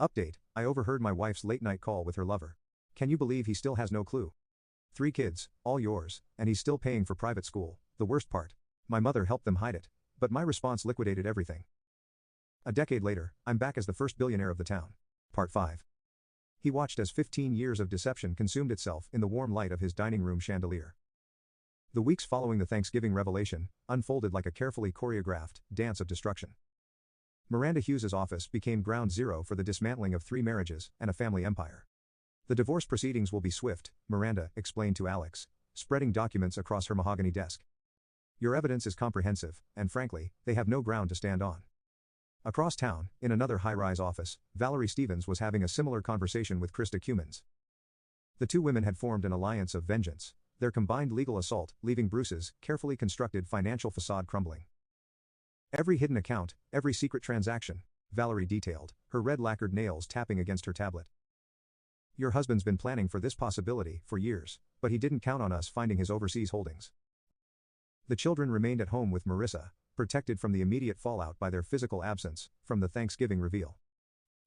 Update: I overheard my wife's late-night call with her lover. Can you believe he still has no clue? 3 kids, all yours, and he's still paying for private school. The worst part. My mother helped them hide it. But my response liquidated everything. A decade later, I'm back as the first billionaire of the town. Part 5. He watched as 15 years of deception consumed itself in the warm light of his dining room chandelier. The weeks following the Thanksgiving revelation unfolded like a carefully choreographed dance of destruction. Miranda Hughes's office became ground zero for the dismantling of 3 marriages and a family empire. The divorce proceedings will be swift, Miranda explained to Alex, spreading documents across her mahogany desk. Your evidence is comprehensive, and frankly, they have no ground to stand on. Across town, in another high-rise office, Valerie Stevens was having a similar conversation with Krista Cummins. The 2 women had formed an alliance of vengeance, their combined legal assault leaving Bruce's carefully constructed financial facade crumbling. Every hidden account, every secret transaction, Valerie detailed, her red lacquered nails tapping against her tablet. Your husband's been planning for this possibility for years, but he didn't count on us finding his overseas holdings. The children remained at home with Marissa, protected from the immediate fallout by their physical absence from the Thanksgiving reveal.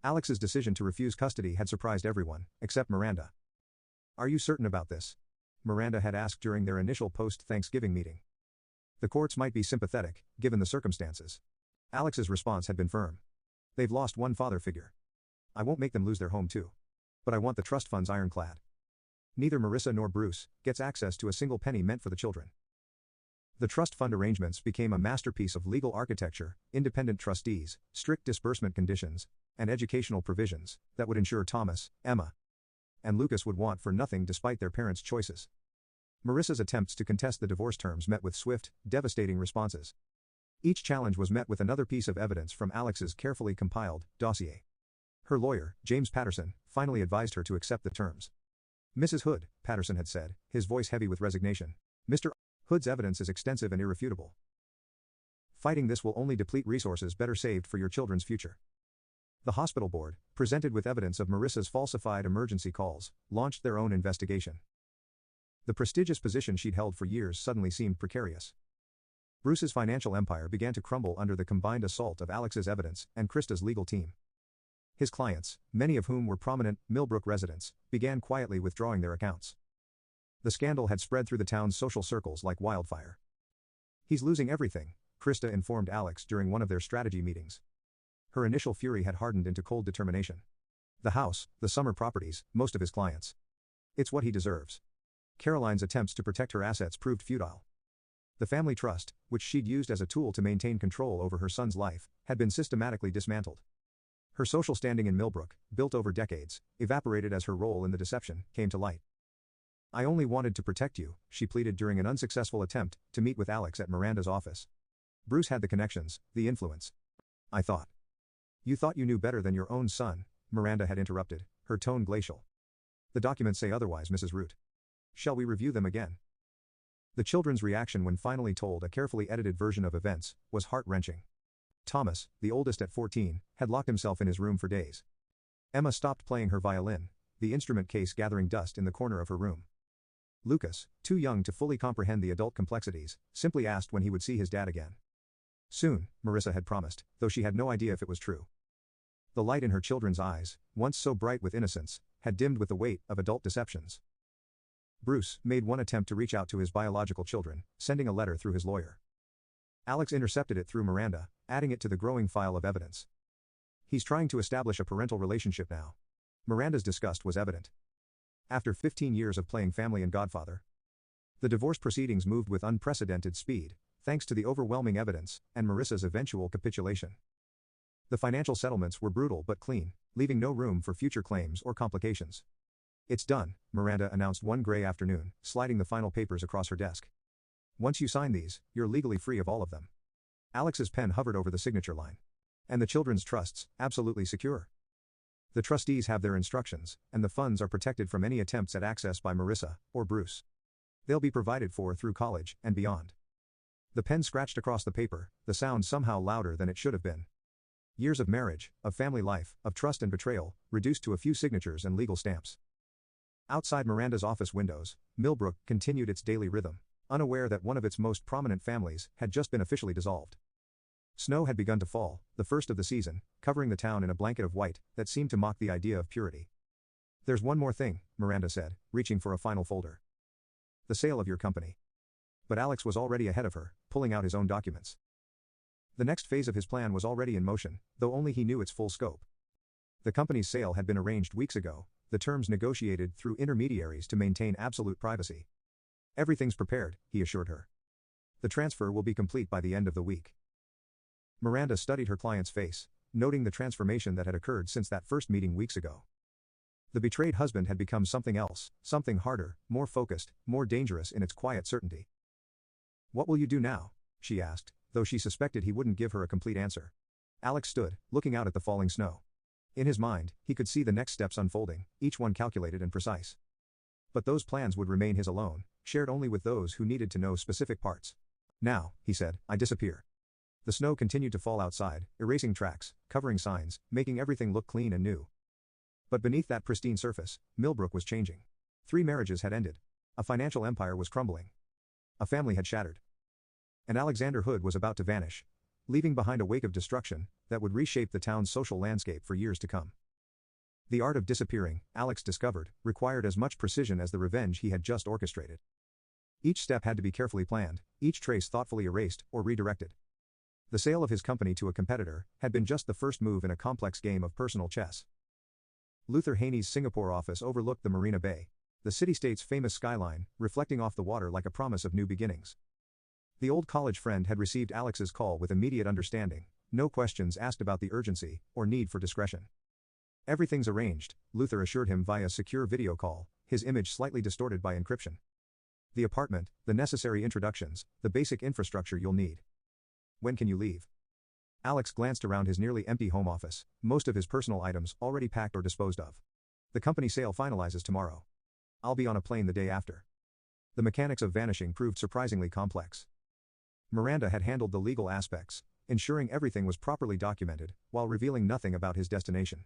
Alex's decision to refuse custody had surprised everyone, except Miranda. Are you certain about this? Miranda had asked during their initial post-Thanksgiving meeting. The courts might be sympathetic, given the circumstances. Alex's response had been firm. They've lost one father figure. I won't make them lose their home too. But I want the trust funds ironclad. Neither Marissa nor Bruce gets access to a single penny meant for the children. The trust fund arrangements became a masterpiece of legal architecture, independent trustees, strict disbursement conditions, and educational provisions that would ensure Thomas, Emma, and Lucas would want for nothing despite their parents' choices. Marissa's attempts to contest the divorce terms met with swift, devastating responses. Each challenge was met with another piece of evidence from Alex's carefully compiled dossier. Her lawyer, James Patterson, finally advised her to accept the terms. Mrs. Hood, Patterson had said, his voice heavy with resignation. Mr. Hood's evidence is extensive and irrefutable. Fighting this will only deplete resources better saved for your children's future. The hospital board, presented with evidence of Marissa's falsified emergency calls, launched their own investigation. The prestigious position she'd held for years suddenly seemed precarious. Bruce's financial empire began to crumble under the combined assault of Alex's evidence and Krista's legal team. His clients, many of whom were prominent Millbrook residents, began quietly withdrawing their accounts. The scandal had spread through the town's social circles like wildfire. He's losing everything, Krista informed Alex during one of their strategy meetings. Her initial fury had hardened into cold determination. The house, the summer properties, most of his clients. It's what he deserves. Caroline's attempts to protect her assets proved futile. The family trust, which she'd used as a tool to maintain control over her son's life, had been systematically dismantled. Her social standing in Millbrook, built over decades, evaporated as her role in the deception came to light. I only wanted to protect you, she pleaded during an unsuccessful attempt to meet with Alex at Miranda's office. Bruce had the connections, the influence. I thought. You thought you knew better than your own son, Miranda had interrupted, her tone glacial. The documents say otherwise, Mrs. Root. Shall we review them again? The children's reaction when finally told a carefully edited version of events was heart-wrenching. Thomas, the oldest at 14, had locked himself in his room for days. Emma stopped playing her violin, the instrument case gathering dust in the corner of her room. Lucas, too young to fully comprehend the adult complexities, simply asked when he would see his dad again. Soon, Marissa had promised, though she had no idea if it was true. The light in her children's eyes, once so bright with innocence, had dimmed with the weight of adult deceptions. Bruce made one attempt to reach out to his biological children, sending a letter through his lawyer. Alex intercepted it through Miranda, adding it to the growing file of evidence. He's trying to establish a parental relationship now. Miranda's disgust was evident. After 15 years of playing family and godfather, the divorce proceedings moved with unprecedented speed, thanks to the overwhelming evidence and Marissa's eventual capitulation. The financial settlements were brutal but clean, leaving no room for future claims or complications. It's done, Miranda announced one gray afternoon, sliding the final papers across her desk. Once you sign these, you're legally free of all of them. Alex's pen hovered over the signature line. And the children's trusts, absolutely secure. The trustees have their instructions, and the funds are protected from any attempts at access by Marissa or Bruce. They'll be provided for through college and beyond. The pen scratched across the paper, the sound somehow louder than it should have been. Years of marriage, of family life, of trust and betrayal, reduced to a few signatures and legal stamps. Outside Miranda's office windows, Millbrook continued its daily rhythm, unaware that one of its most prominent families had just been officially dissolved. Snow had begun to fall, the first of the season, covering the town in a blanket of white that seemed to mock the idea of purity. "There's one more thing," Miranda said, reaching for a final folder. "The sale of your company." But Alex was already ahead of her, pulling out his own documents. The next phase of his plan was already in motion, though only he knew its full scope. The company's sale had been arranged weeks ago, the terms negotiated through intermediaries to maintain absolute privacy. "Everything's prepared," he assured her. "The transfer will be complete by the end of the week." Miranda studied her client's face, noting the transformation that had occurred since that first meeting weeks ago. The betrayed husband had become something else, something harder, more focused, more dangerous in its quiet certainty. "What will you do now?" she asked, though she suspected he wouldn't give her a complete answer. Alex stood, looking out at the falling snow. In his mind, he could see the next steps unfolding, each one calculated and precise. But those plans would remain his alone, shared only with those who needed to know specific parts. "Now," he said, "I disappear." The snow continued to fall outside, erasing tracks, covering signs, making everything look clean and new. But beneath that pristine surface, Millbrook was changing. 3 marriages had ended. A financial empire was crumbling. A family had shattered. And Alexander Hood was about to vanish, leaving behind a wake of destruction that would reshape the town's social landscape for years to come. The art of disappearing, Alex discovered, required as much precision as the revenge he had just orchestrated. Each step had to be carefully planned, each trace thoughtfully erased or redirected. The sale of his company to a competitor had been just the first move in a complex game of personal chess. Luther Haney's Singapore office overlooked the Marina Bay, the city-state's famous skyline, reflecting off the water like a promise of new beginnings. The old college friend had received Alex's call with immediate understanding, no questions asked about the urgency or need for discretion. "Everything's arranged," Luther assured him via secure video call, his image slightly distorted by encryption. "The apartment, the necessary introductions, the basic infrastructure you'll need. When can you leave?" Alex glanced around his nearly empty home office, most of his personal items already packed or disposed of. "The company sale finalizes tomorrow. I'll be on a plane the day after." The mechanics of vanishing proved surprisingly complex. Miranda had handled the legal aspects, ensuring everything was properly documented, while revealing nothing about his destination.